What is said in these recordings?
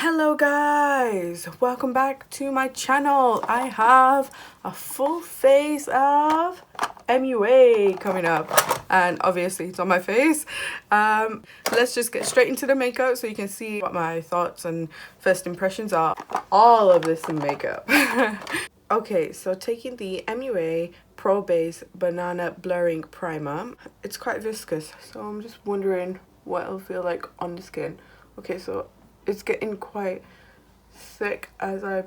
Hello guys, welcome back to my channel. I have a full face of MUA coming up and obviously it's on my face. Let's just get straight into the makeup so you can see what my thoughts and first impressions are. All of this in makeup. Okay, so taking the MUA Pro Base Banana Blurring Primer. It's quite viscous, so I'm just wondering what it'll feel like on the skin. Okay, so it's getting quite thick as I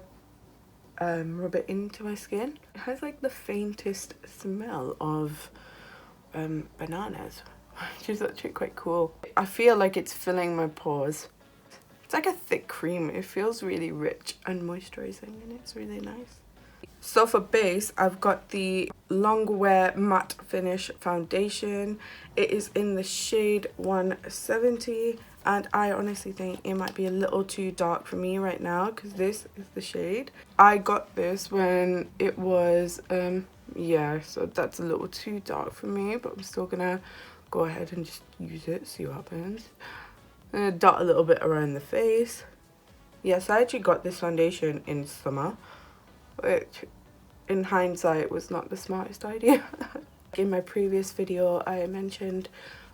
rub it into my skin. It has like the faintest smell of bananas, which is actually quite cool. I feel like it's filling my pores. It's like a thick cream. It feels really rich and moisturizing and it's really nice. So for base, I've got the Long Wear Matte Finish Foundation. It is in the shade 170 and I honestly think it might be a little too dark for me right now because this is the shade. I got this when it was, yeah, so that's a little too dark for me, but I'm still gonna go ahead and just use it, see what happens. I'm gonna dot a little bit around the face. Yes, I actually got this foundation in summer, which in hindsight was not the smartest idea. In my previous video I mentioned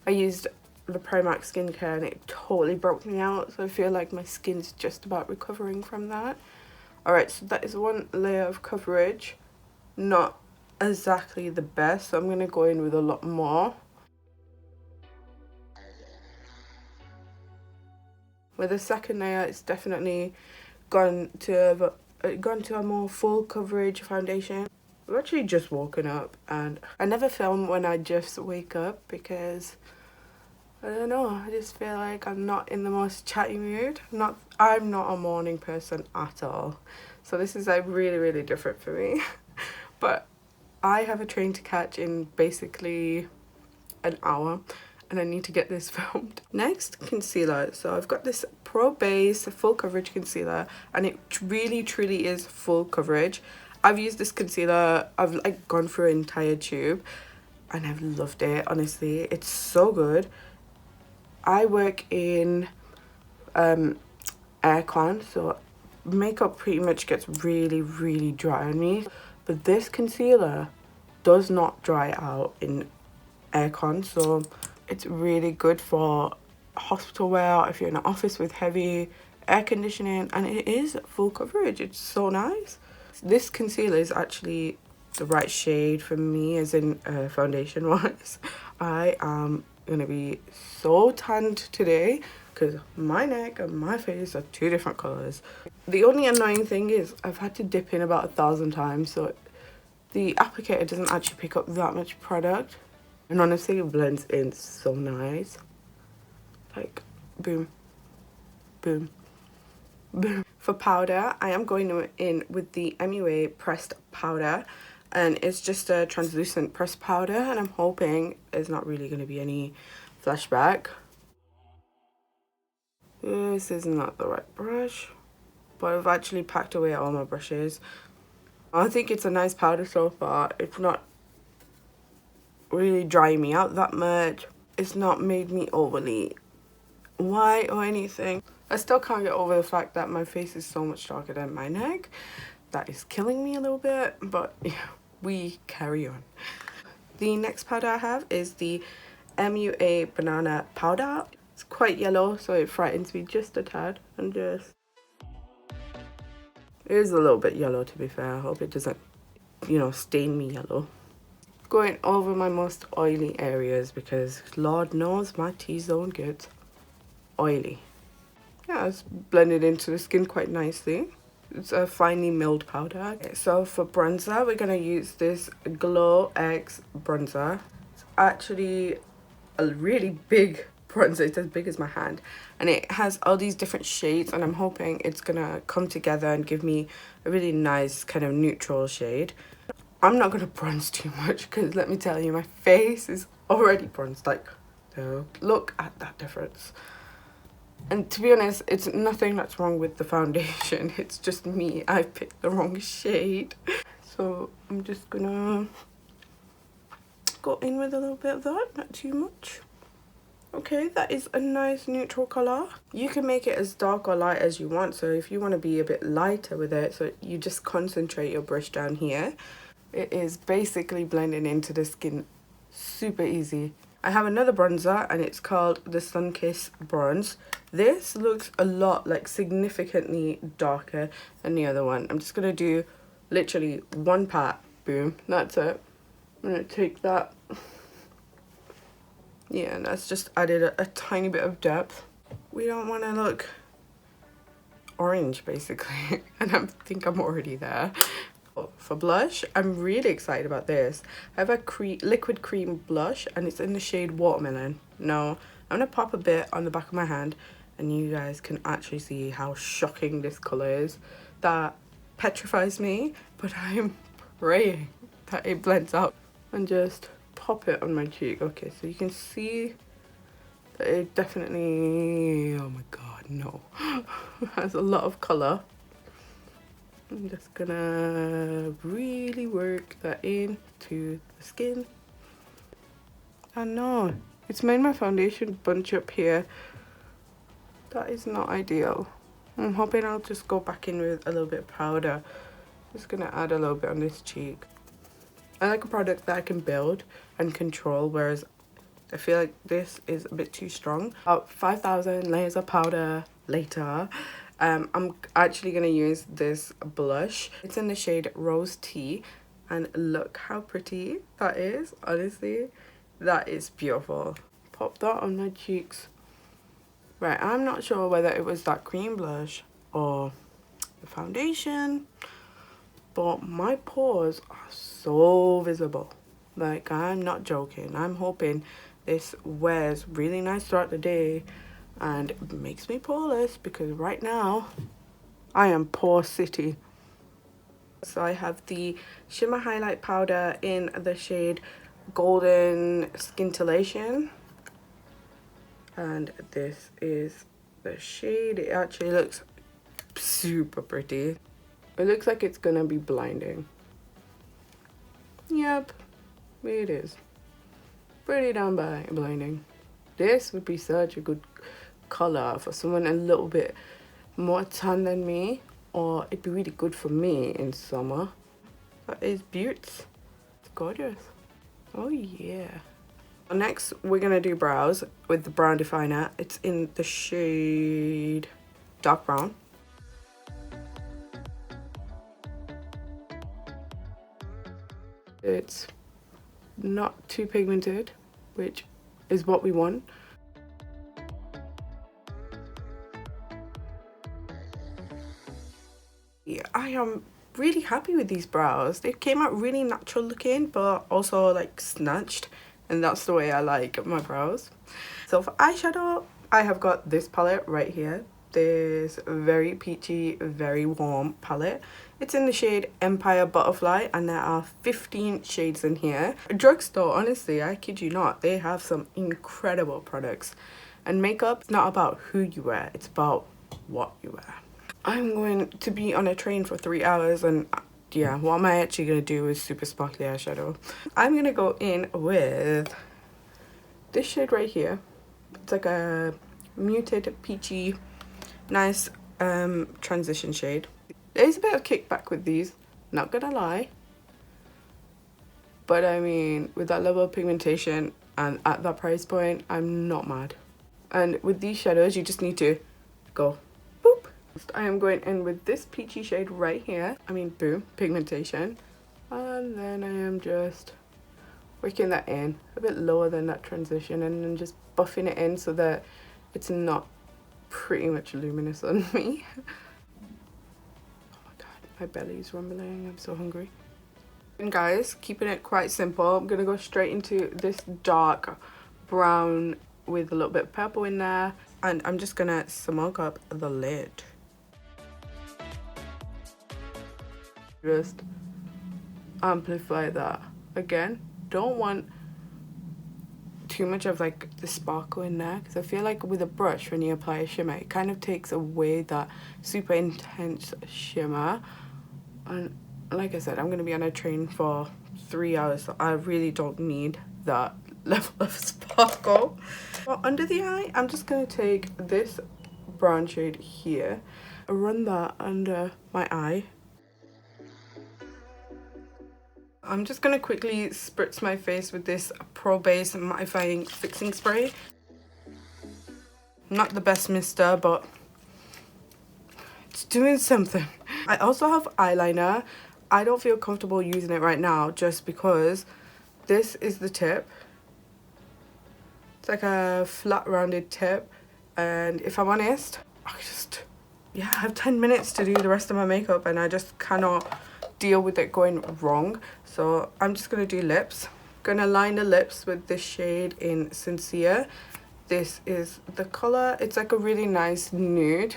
I used the Primark skincare and it totally broke me out, so I feel like my skin's just about recovering from that. Alright, so that is one layer of coverage, not exactly the best, so I'm going to go in with a lot more. With the second layer it's definitely gone to a more full coverage foundation. I've actually just woken up and I never film when I just wake up because I don't know, I just feel like I'm not in the most chatty mood. I'm not a morning person at all, so this is like really different for me. But I have a train to catch in basically an hour and I need to get this filmed. Next, concealer. So I've got this Pro Base full coverage concealer and it really truly is full coverage. I've used this concealer, I've like gone through an entire tube and I've loved it, honestly. It's so good. I work in aircon, so makeup pretty much gets really dry on me, but this concealer does not dry out in aircon, so it's really good for hospital wear if you're in an office with heavy air conditioning, and it is full coverage. It's so nice. This concealer is actually the right shade for me, as in foundation wise. I am gonna be so tanned today because my neck and my face are two different colors. The only annoying thing is I've had to dip in about 1,000 times, so the applicator doesn't actually pick up that much product, and honestly it blends in so nice. Like boom boom boom. For powder, I am going in with the MUA pressed powder, and it's just a translucent pressed powder, and I'm hoping there's not really going to be any flashback. This is not the right brush, but I've actually packed away all my brushes. I think it's a nice powder so far. It's not really drying me out that much. It's not made me overly white or anything. I still can't get over the fact that my face is so much darker than my neck. That is killing me a little bit, but yeah, we carry on. The next powder I have is the MUA Banana Powder. It's quite yellow, so it frightens me just a tad. And just... it is a little bit yellow, to be fair. I hope it doesn't, you know, stain me yellow. Going over my most oily areas because Lord knows my T-zone gets oily. Yeah, it's blended into the skin quite nicely. It's a finely milled powder. Okay, so for bronzer, we're going to use this Glow X bronzer. It's actually a really big bronzer. It's as big as my hand. And it has all these different shades, and I'm hoping it's going to come together and give me a really nice kind of neutral shade. I'm not going to bronze too much because let me tell you, my face is already bronzed. Like, so look at that difference. And to be honest, it's nothing that's wrong with the foundation. It's just me. I picked the wrong shade. So I'm just gonna go in with a little bit of that, not too much. Okay, that is a nice neutral color. You can make it as dark or light as you want. So if you want to be a bit lighter with it, so you just concentrate your brush down here. It is basically blending into the skin super easy. I have another bronzer and it's called the Sunkiss Bronze. This looks a lot, like, significantly darker than the other one. I'm just gonna do literally one pat, boom, that's it. I'm gonna take that. Yeah, and that's just added a tiny bit of depth. We don't want to look orange, basically. And I think I'm already there. For blush, I'm really excited about this. I have a liquid cream blush and it's in the shade Watermelon. Now, I'm going to pop a bit on the back of my hand and you guys can actually see how shocking this colour is. That petrifies me, but I'm praying that it blends out. And just pop it on my cheek. Okay, so you can see that it definitely, oh my god, no, has a lot of colour. I'm just gonna really work that into the skin. I know, it's made my foundation bunch up here. That is not ideal. I'm hoping I'll just go back in with a little bit of powder. Just gonna add a little bit on this cheek. I like a product that I can build and control, whereas I feel like this is a bit too strong. About 5,000 layers of powder later, I'm actually going to use this blush. It's in the shade Rose Tea, and look how pretty that is. Honestly, that is beautiful. Pop that on my cheeks. Right, I'm not sure whether it was that cream blush or the foundation, but my pores are so visible. Like, I'm not joking. I'm hoping this wears really nice throughout the day and makes me poreless, because right now I am pore city. So I have the shimmer highlight powder in the shade Golden Scintillation, and this is the shade. It actually looks super pretty. It looks like it's gonna be blinding. Yep, it is. Pretty damn blinding. This would be such a good color for someone a little bit more tan than me, or it'd be really good for me in summer. That is beautiful. It's gorgeous. Oh yeah. Next, we're gonna do brows with the brown definer. It's in the shade dark brown. It's not too pigmented, which is what we want. Yeah, I am really happy with these brows. They came out really natural looking, but also like snatched, and that's the way I like my brows. So for eyeshadow, I have got this palette right here. This very peachy, very warm palette. It's in the shade Empire Butterfly, and there are 15 shades in here. Drugstore, honestly, I kid you not, they have some incredible products. And makeup is not about who you wear, it's about what you wear. I'm going to be on a train for 3 hours, and yeah, what am I actually going to do with super sparkly eyeshadow? I'm going to go in with this shade right here. It's like a muted, peachy, nice transition shade. There's a bit of kickback with these, not gonna lie. But I mean, with that level of pigmentation and at that price point, I'm not mad. And with these shadows, you just need to go boop. I am going in with this peachy shade right here. I mean, boom, pigmentation. And then I am just working that in a bit lower than that transition, and then just buffing it in so that it's not pretty much luminous on me. Oh my god, my belly's rumbling. I'm so hungry. And guys, keeping it quite simple, I'm gonna go straight into this dark brown with a little bit of purple in there, and I'm just gonna smoke up the lid. Just amplify that. Again, don't want too much of like the sparkle in there, because I feel like with a brush, when you apply a shimmer, it kind of takes away that super intense shimmer. And like I said, I'm going to be on a train for 3 hours, so I really don't need that level of sparkle. Well, under the eye, I'm just going to take this brown shade here, run that under my eye. I'm just going to quickly spritz my face with this Pro Base mattifying fixing spray. Not the best mister, but it's doing something. I also have eyeliner. I don't feel comfortable using it right now just because this is the tip. It's like a flat rounded tip, and if I'm honest, I have 10 minutes to do the rest of my makeup and I just cannot deal with it going wrong. So I'm just gonna do lips. Gonna line the lips with this shade in Sincere. This is the color. It's like a really nice nude.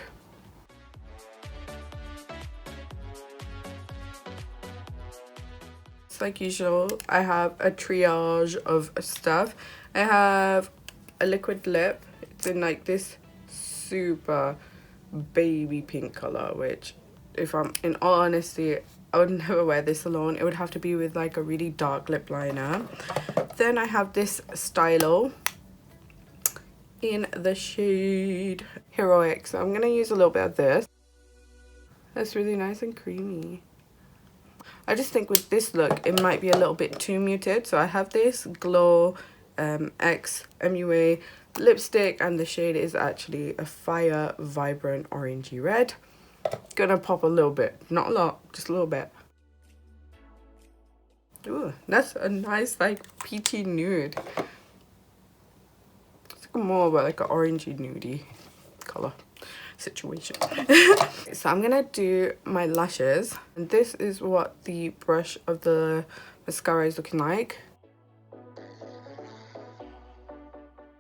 It's like usual, I have a triage of stuff. I have a liquid lip. It's in like this super baby pink color, which, if I'm in all honesty, I would never wear this alone. It would have to be with like a really dark lip liner. Then I have this stylo in the shade Heroic. So I'm gonna use a little bit of this. That's really nice and creamy. I just think with this look, it might be a little bit too muted. So I have this Glow X MUA lipstick, and the shade is actually a Fire Vibrant Orangey Red. Gonna pop a little bit, not a lot, just a little bit. Ooh, that's a nice like peachy nude. It's more of like an orangey nudie color situation. So I'm gonna do my lashes, and this is what the brush of the mascara is looking like.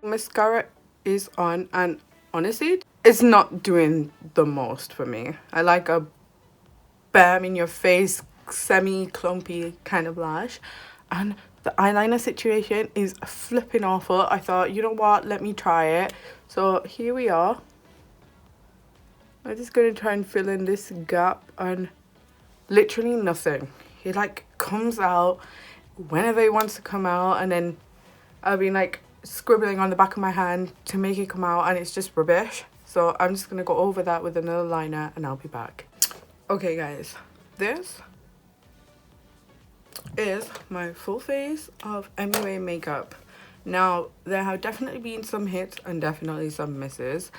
Mascara is on, and honestly, it's not doing the most for me. I like a bam in your face, semi-clumpy kind of lash, and the eyeliner situation is flipping awful. I thought, you know what, let me try it. So here we are. I'm just going to try and fill in this gap, and literally nothing. It like comes out whenever it wants to come out, and then I've been like scribbling on the back of my hand to make it come out, and it's just rubbish. So I'm just gonna go over that with another liner and I'll be back. Okay guys, this is my full face of MUA makeup. Now there have definitely been some hits and definitely some misses.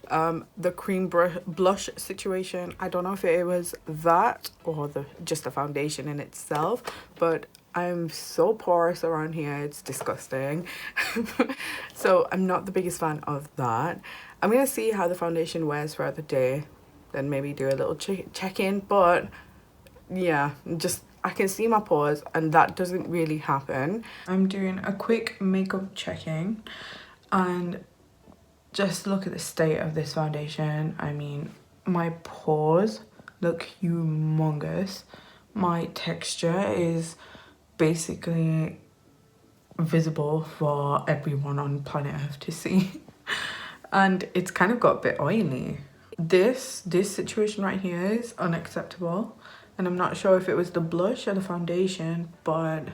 The cream blush situation, I don't know if it was that or just the foundation in itself, but I'm so porous around here, it's disgusting. So I'm not the biggest fan of that. I'm gonna see how the foundation wears throughout the day, then maybe do a little check-in, but yeah, just I can see my pores and that doesn't really happen. I'm doing a quick makeup checking, and just look at the state of this foundation. I mean, my pores look humongous. My texture is basically visible for everyone on planet Earth to see. And it's kind of got a bit oily. This situation right here is unacceptable. And I'm not sure if it was the blush or the foundation, but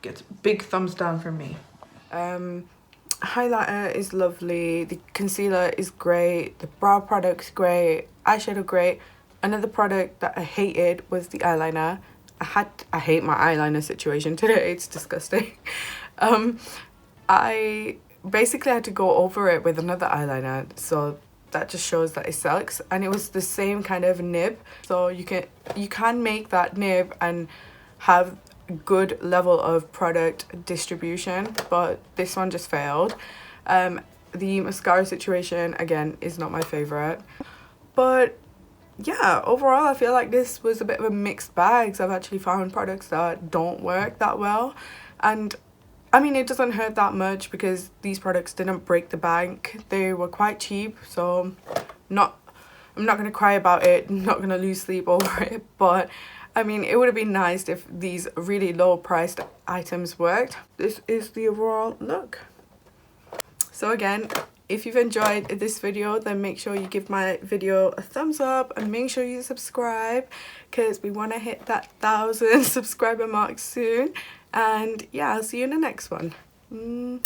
gets big thumbs down from me. Highlighter is lovely, the concealer is great, the brow product's great, eyeshadow great. Another product that I hated was the eyeliner. I hate my eyeliner situation today, it's disgusting. I basically had to go over it with another eyeliner, so that just shows that it sucks. And it was the same kind of nib, so you can make that nib and have good level of product distribution, but this one just failed. The mascara situation again is not my favorite, but yeah, overall I feel like this was a bit of a mixed bag. So I've actually found products that don't work that well, and I mean, it doesn't hurt that much because these products didn't break the bank. They were quite cheap, so I'm not gonna cry about it, I'm not gonna lose sleep over it, but I mean, it would have been nice if these really low priced items worked. This is the overall look. So again, if you've enjoyed this video, then make sure you give my video a thumbs up and make sure you subscribe, because we want to hit that 1,000 subscriber mark soon. And yeah, I'll see you in the next one. Mm.